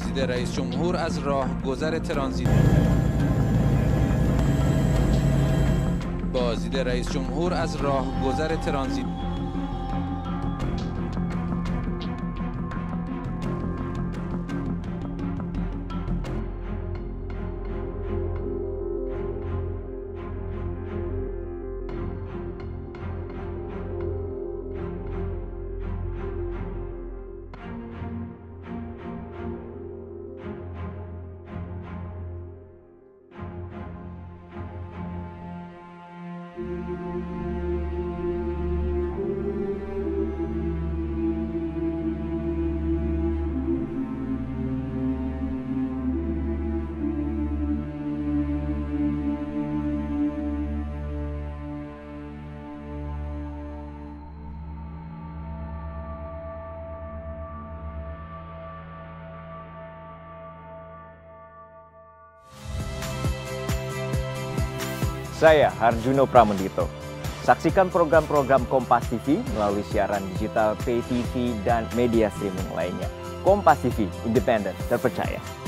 بازدید رئیس جمهور از راهگذر ترانزیت. بازدید رئیس جمهور از راهگذر ترانزیت. Saya Harjuno Pramendito. Saksikan program-program Kompas TV melalui siaran digital, pay TV, dan media streaming lainnya. Kompas TV, independen, terpercaya.